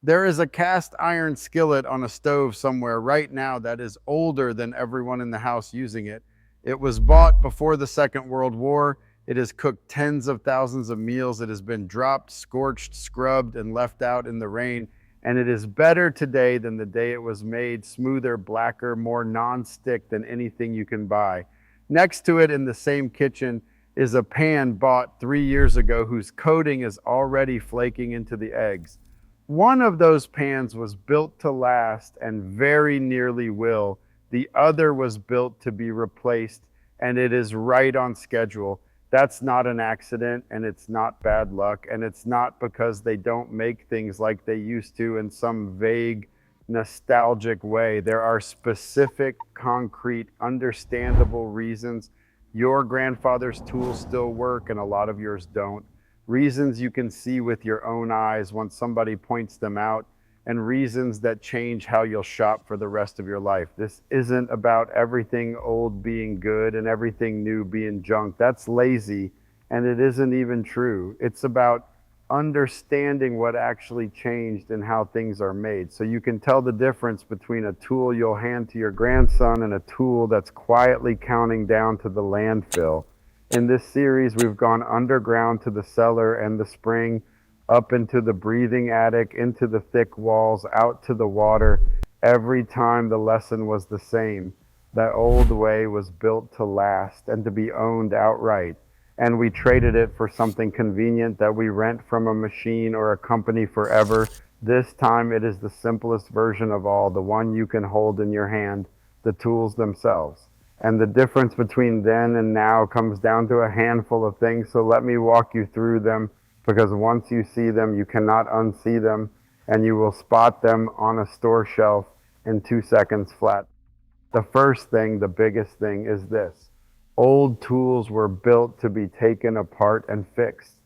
There is a cast iron skillet on a stove somewhere right now that is older than everyone in the house using it. It was bought before the Second World War. It has cooked tens of thousands of meals. It has been dropped, scorched, scrubbed, and left out in the rain. And it is better today than the day it was made, smoother, blacker, more non-stick than anything you can buy. Next to it in the same kitchen is a pan bought 3 years ago whose coating is already flaking into the eggs. One of those pans was built to last and very nearly will. The other was built to be replaced, and it is right on schedule. That's not an accident, and it's not bad luck, and it's not because they don't make things like they used to in some vague, nostalgic way. There are specific, concrete, understandable reasons your grandfather's tools still work and a lot of yours don't. Reasons you can see with your own eyes once somebody points them out, and reasons that change how you'll shop for the rest of your life. This isn't about everything old being good and everything new being junk. That's lazy, and it isn't even true. It's about understanding what actually changed and how things are made. So you can tell the difference between a tool you'll hand to your grandson and a tool that's quietly counting down to the landfill. In this series, we've gone underground to the cellar and the spring, up into the breathing attic, into the thick walls, out to the water. Every time the lesson was the same. That old way was built to last and to be owned outright. And we traded it for something convenient that we rent from a machine or a company forever. This time it is the simplest version of all, the one you can hold in your hand, the tools themselves. And the difference between then and now comes down to a handful of things, so let me walk you through them, because once you see them, you cannot unsee them, and you will spot them on a store shelf in 2 seconds flat. The first thing, the biggest thing, is this. Old tools were built to be taken apart and fixed.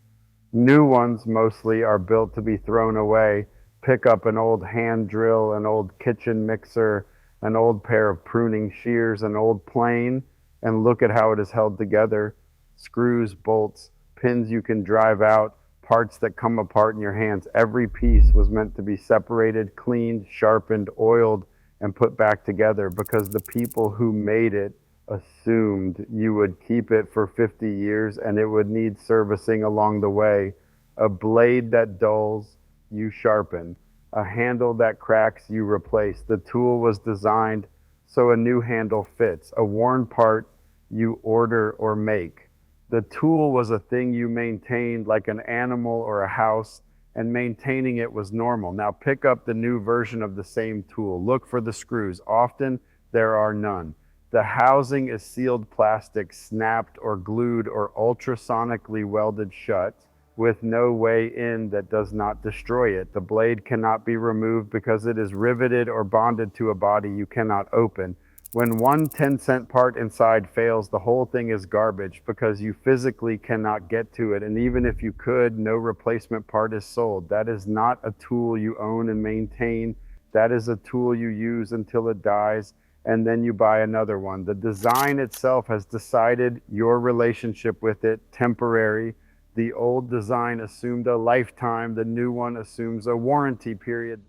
New ones mostly are built to be thrown away. Pick up an old hand drill, an old kitchen mixer, an old pair of pruning shears, an old plane, and look at how it is held together. Screws, bolts, pins you can drive out, parts that come apart in your hands. Every piece was meant to be separated, cleaned, sharpened, oiled, and put back together because the people who made it assumed you would keep it for 50 years and it would need servicing along the way. A blade that dulls, you sharpen. A handle that cracks, you replace. The tool was designed so a new handle fits. A worn part, you order or make. The tool was a thing you maintained like an animal or a house, and maintaining it was normal. Now pick up the new version of the same tool. Look for the screws. Often there are none. The housing is sealed plastic, snapped or glued or ultrasonically welded shut with no way in that does not destroy it. The blade cannot be removed because it is riveted or bonded to a body you cannot open. When one 10-cent part inside fails, the whole thing is garbage because you physically cannot get to it. And even if you could, no replacement part is sold. That is not a tool you own and maintain. That is a tool you use until it dies, and then you buy another one. The design itself has decided your relationship with it, temporary. The old design assumed a lifetime. The new one assumes a warranty period.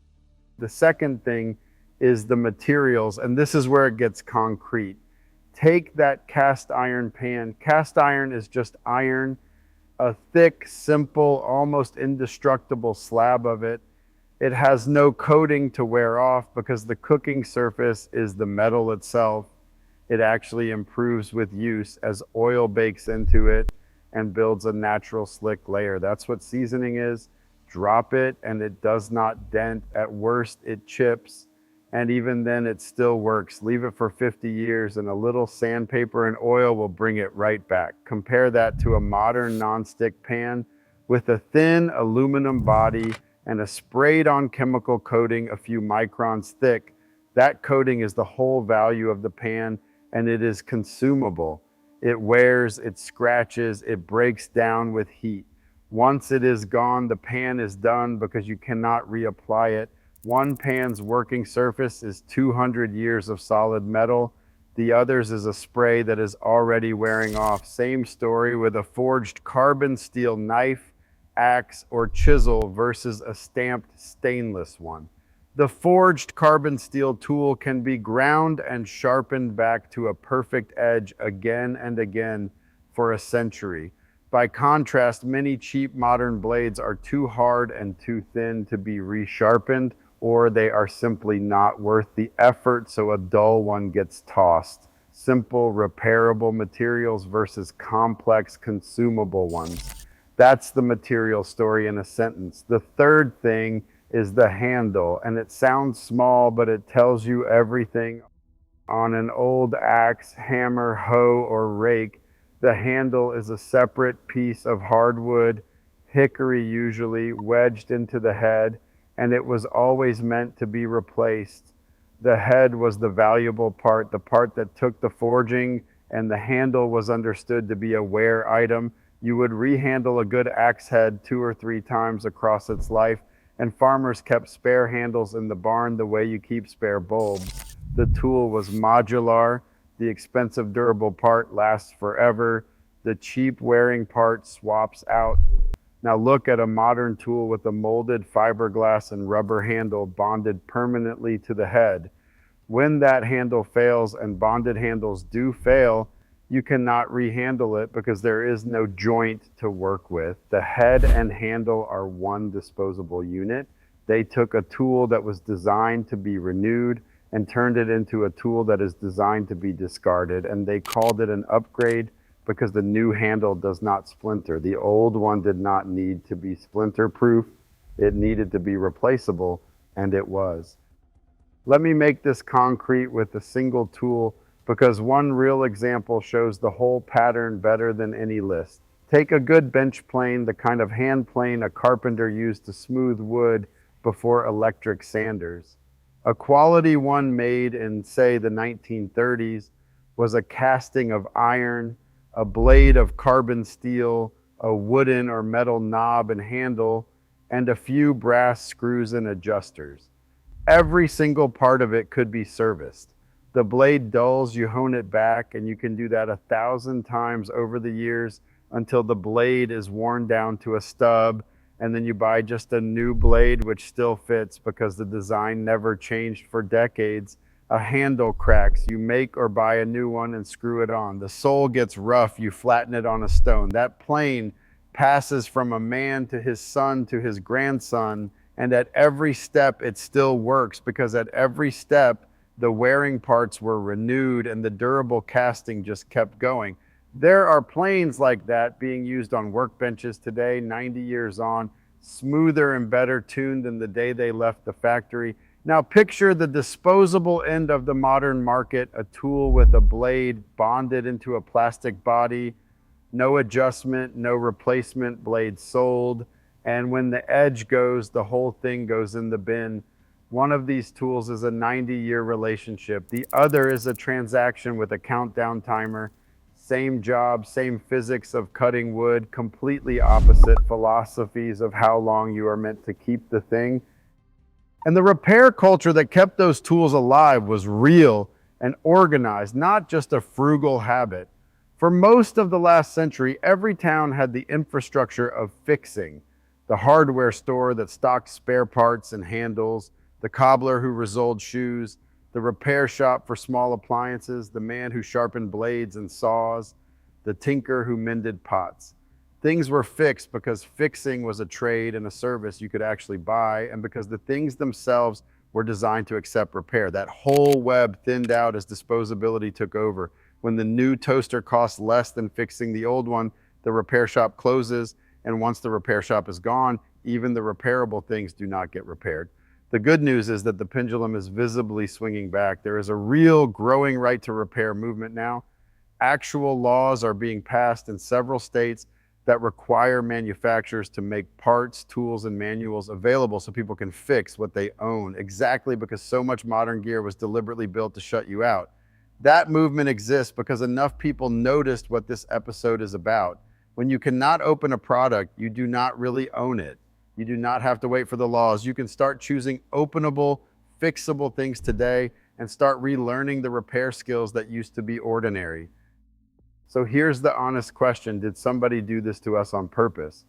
The second thing is the materials, and this is where it gets concrete. Take that cast iron pan. Cast iron is just iron, a thick, simple, almost indestructible slab of it. It has no coating to wear off because the cooking surface is the metal itself. It actually improves with use as oil bakes into it and builds a natural slick layer. That's what seasoning is. Drop it and it does not dent. At worst, it chips. And even then, it still works. Leave it for 50 years and a little sandpaper and oil will bring it right back. Compare that to a modern nonstick pan with a thin aluminum body and a sprayed on chemical coating a few microns thick. That coating is the whole value of the pan, and it is consumable. It wears, it scratches, it breaks down with heat. Once it is gone, the pan is done because you cannot reapply it. One pan's working surface is 200 years of solid metal. The other's is a spray that is already wearing off. Same story with a forged carbon steel knife axe, or chisel versus a stamped stainless one. The forged carbon steel tool can be ground and sharpened back to a perfect edge again and again for a century. By contrast, many cheap modern blades are too hard and too thin to be resharpened, or they are simply not worth the effort, so a dull one gets tossed. Simple, repairable materials versus complex, consumable ones. That's the material story in a sentence. The third thing is the handle, and it sounds small, but it tells you everything. On an old axe, hammer, hoe, or rake, the handle is a separate piece of hardwood, hickory usually, wedged into the head, and it was always meant to be replaced. The head was the valuable part, the part that took the forging, and the handle was understood to be a wear item. You would rehandle a good axe head 2 or 3 times across its life, and farmers kept spare handles in the barn the way you keep spare bulbs. The tool was modular. The expensive durable part lasts forever. The cheap wearing part swaps out. Now look at a modern tool with a molded fiberglass and rubber handle bonded permanently to the head. When that handle fails, and bonded handles do fail, you cannot rehandle it because there is no joint to work with. The head and handle are one disposable unit. They took a tool that was designed to be renewed and turned it into a tool that is designed to be discarded, and they called it an upgrade because the new handle does not splinter. The old one did not need to be splinter-proof. It needed to be replaceable, and it was. Let me make this concrete with a single tool because one real example shows the whole pattern better than any list. Take a good bench plane, the kind of hand plane a carpenter used to smooth wood before electric sanders. A quality one made in, say, the 1930s was a casting of iron, a blade of carbon steel, a wooden or metal knob and handle, and a few brass screws and adjusters. Every single part of it could be serviced. The blade dulls, you hone it back, and you can do that 1,000 times over the years until the blade is worn down to a stub, and then you buy just a new blade which still fits because the design never changed for decades. A handle cracks, you make or buy a new one and screw it on. The sole gets rough, you flatten it on a stone. That plane passes from a man to his son to his grandson, and at every step it still works because at every step the wearing parts were renewed and the durable casting just kept going. There are planes like that being used on workbenches today, 90 years on, smoother and better tuned than the day they left the factory. Now picture the disposable end of the modern market, a tool with a blade bonded into a plastic body, no adjustment, no replacement, blade sold, and when the edge goes, the whole thing goes in the bin. One of these tools is a 90-year relationship. The other is a transaction with a countdown timer. Same job, same physics of cutting wood, completely opposite philosophies of how long you are meant to keep the thing. And the repair culture that kept those tools alive was real and organized, not just a frugal habit. For most of the last century, every town had the infrastructure of fixing. The hardware store that stocked spare parts and handles, the cobbler who resoled shoes, the repair shop for small appliances, the man who sharpened blades and saws, the tinker who mended pots. Things were fixed because fixing was a trade and a service you could actually buy, and because the things themselves were designed to accept repair. That whole web thinned out as disposability took over. When the new toaster costs less than fixing the old one, the repair shop closes, and once the repair shop is gone, even the repairable things do not get repaired. The good news is that the pendulum is visibly swinging back. There is a real growing right to repair movement now. Actual laws are being passed in several states that require manufacturers to make parts, tools, and manuals available so people can fix what they own, exactly because so much modern gear was deliberately built to shut you out. That movement exists because enough people noticed what this episode is about. When you cannot open a product, you do not really own it. You do not have to wait for the laws. You can start choosing openable, fixable things today and start relearning the repair skills that used to be ordinary. So here's the honest question: did somebody do this to us on purpose?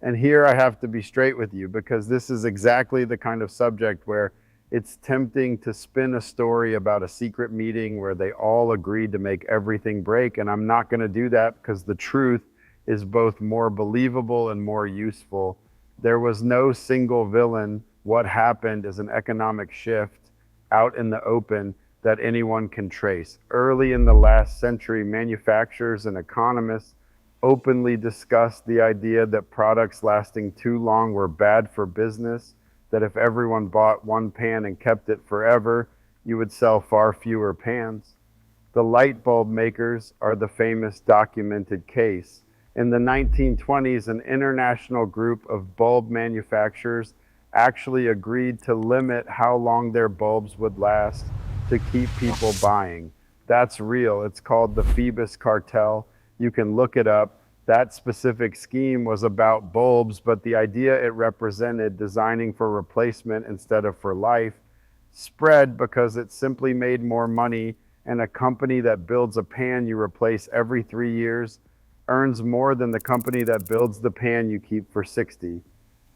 And here I have to be straight with you, because this is exactly the kind of subject where it's tempting to spin a story about a secret meeting where they all agreed to make everything break. And I'm not going to do that, because the truth is both more believable and more useful. There was no single villain. What happened is an economic shift out in the open that anyone can trace. Early in the last century, manufacturers and economists openly discussed the idea that products lasting too long were bad for business, that if everyone bought one pan and kept it forever, you would sell far fewer pans. The light bulb makers are the famous documented case. In the 1920s, an international group of bulb manufacturers actually agreed to limit how long their bulbs would last to keep people buying. That's real. It's called the Phoebus cartel. You can look it up. That specific scheme was about bulbs, but the idea it represented, designing for replacement instead of for life, spread because it simply made more money, and a company that builds a pan you replace every 3 years earns more than the company that builds the pan you keep for 60.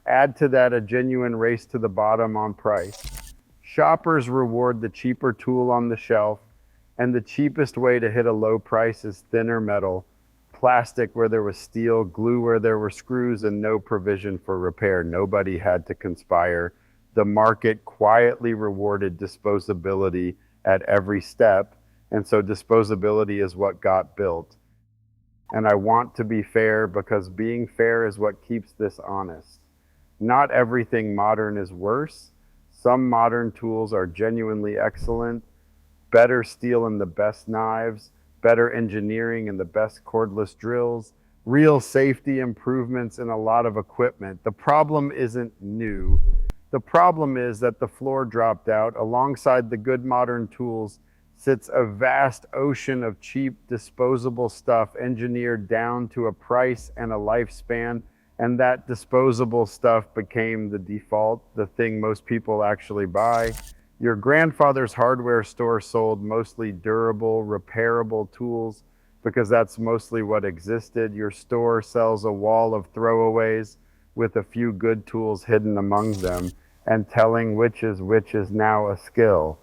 Add to that a genuine race to the bottom on price. Shoppers reward the cheaper tool on the shelf, and the cheapest way to hit a low price is thinner metal, plastic where there was steel, glue where there were screws, and no provision for repair. Nobody had to conspire. The market quietly rewarded disposability at every step, and so disposability is what got built. And I want to be fair, because being fair is what keeps this honest. Not everything modern is worse. Some modern tools are genuinely excellent. Better steel and the best knives, better engineering and the best cordless drills, real safety improvements in a lot of equipment. The problem isn't new. The problem is that the floor dropped out. Alongside the good modern tools sits a vast ocean of cheap disposable stuff engineered down to a price and a lifespan. And that disposable stuff became the default, the thing most people actually buy. Your grandfather's hardware store sold mostly durable, repairable tools because that's mostly what existed. Your store sells a wall of throwaways with a few good tools hidden among them, and telling which is now a skill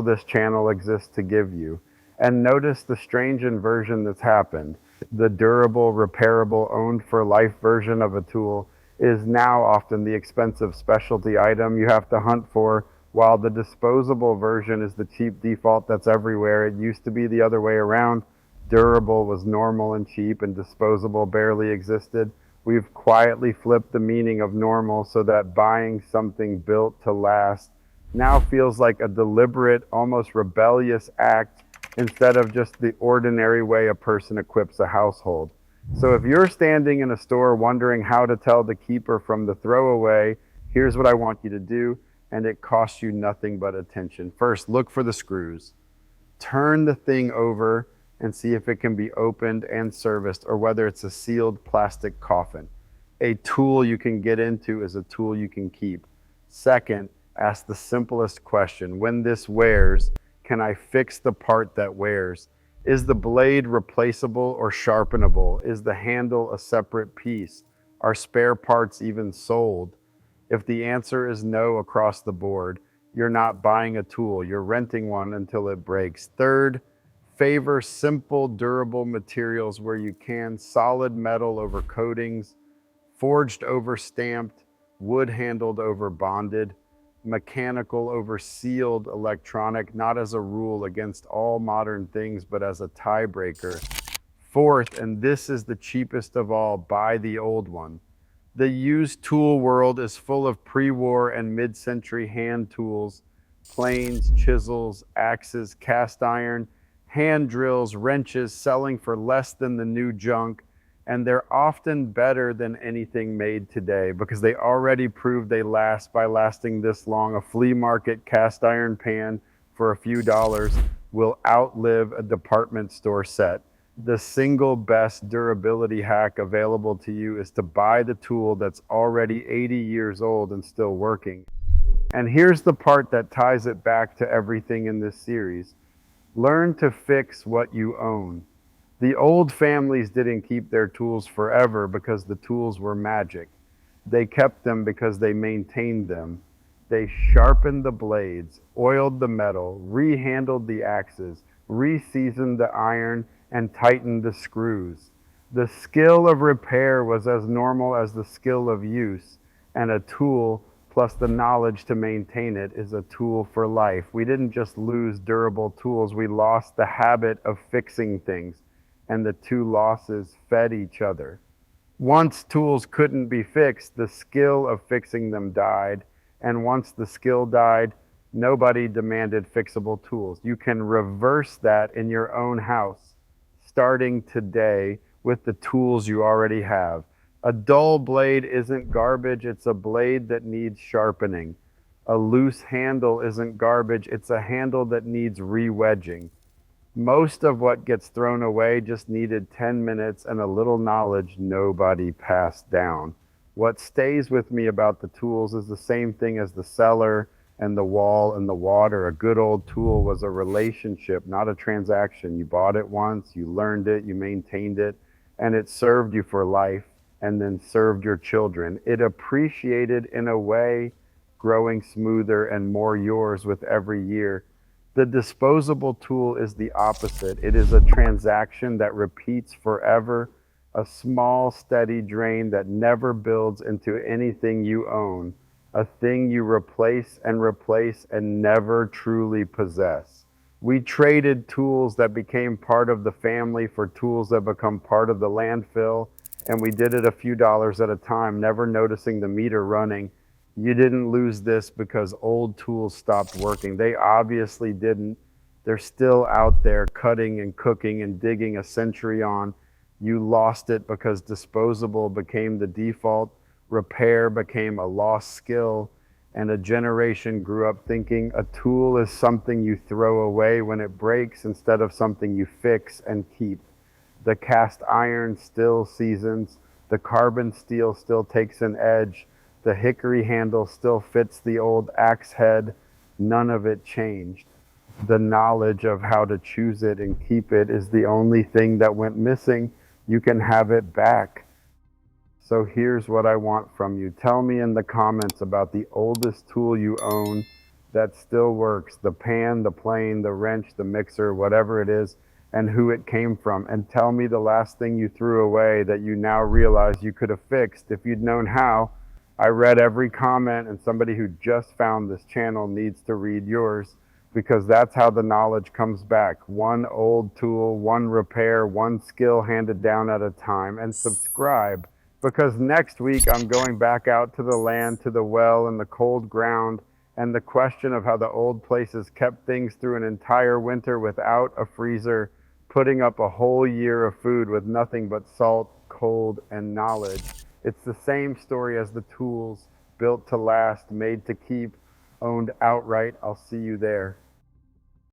this channel exists to give you. And notice the strange inversion that's happened. The durable, repairable, owned for life version of a tool is now often the expensive specialty item you have to hunt for, while the disposable version is the cheap default that's everywhere. It used to be the other way around. Durable was normal and cheap, and disposable barely existed. We've quietly flipped the meaning of normal so that buying something built to last now feels like a deliberate, almost rebellious act, instead of just the ordinary way a person equips a household. So if you're standing in a store wondering how to tell the keeper from the throwaway, here's what I want you to do, and it costs you nothing but attention. First, look for the screws. Turn the thing over and see if it can be opened and serviced, or whether it's a sealed plastic coffin. A tool you can get into is a tool you can keep. Second, ask the simplest question. When this wears, can I fix the part that wears? Is the blade replaceable or sharpenable? Is the handle a separate piece? Are spare parts even sold? If the answer is no across the board, you're not buying a tool, you're renting one until it breaks. Third, favor simple, durable materials where you can. Solid metal over coatings, forged over stamped, wood handled over bonded, mechanical over sealed electronic, not as a rule against all modern things, but as a tiebreaker. Fourth, and this is the cheapest of all, buy the old one. The used tool world is full of pre-war and mid-century hand tools, planes, chisels, axes, cast iron, hand drills, wrenches, selling for less than the new junk. And they're often better than anything made today because they already proved they last by lasting this long. A flea market cast iron pan for a few dollars will outlive a department store set. The single best durability hack available to you is to buy the tool that's already 80 years old and still working. And here's the part that ties it back to everything in this series. Learn to fix what you own. The old families didn't keep their tools forever because the tools were magic. They kept them because they maintained them. They sharpened the blades, oiled the metal, rehandled the axes, reseasoned the iron, and tightened the screws. The skill of repair was as normal as the skill of use, and a tool plus the knowledge to maintain it is a tool for life. We didn't just lose durable tools, we lost the habit of fixing things, and the two losses fed each other. Once tools couldn't be fixed, the skill of fixing them died. And once the skill died, nobody demanded fixable tools. You can reverse that in your own house, starting today with the tools you already have. A dull blade isn't garbage, it's a blade that needs sharpening. A loose handle isn't garbage, it's a handle that needs re-wedging. Most of what gets thrown away just needed 10 minutes and a little knowledge nobody passed down. What stays with me about the tools is the same thing as the cellar and the wall and the water. A good old tool was a relationship, not a transaction. You bought it once, you learned it, you maintained it, and it served you for life and then served your children. It appreciated in a way, growing smoother and more yours with every year. The disposable tool is the opposite. It is a transaction that repeats forever, a small, steady drain that never builds into anything you own, a thing you replace and never truly possess. We traded tools that became part of the family for tools that become part of the landfill, and we did it a few dollars at a time, never noticing the meter running. You didn't lose this because old tools stopped working. They obviously didn't. They're still out there cutting and cooking and digging a century on. You lost it because disposable became the default, repair became a lost skill, and a generation grew up thinking a tool is something you throw away when it breaks instead of something you fix and keep. The cast iron still seasons, the carbon steel still takes an edge, the hickory handle still fits the old axe head. None of it changed. The knowledge of how to choose it and keep it is the only thing that went missing. You can have it back. So here's what I want from you. Tell me in the comments about the oldest tool you own that still works. The pan, the plane, the wrench, the mixer, whatever it is, and who it came from. And tell me the last thing you threw away that you now realize you could have fixed if you'd known how. I read every comment, and somebody who just found this channel needs to read yours, because that's how the knowledge comes back. One old tool, one repair, one skill handed down at a time. And subscribe, because next week I'm going back out to the land, to the well and the cold ground, and the question of how the old places kept things through an entire winter without a freezer, putting up a whole year of food with nothing but salt, cold, and knowledge. It's the same story as the tools, built to last, made to keep, owned outright. I'll see you there.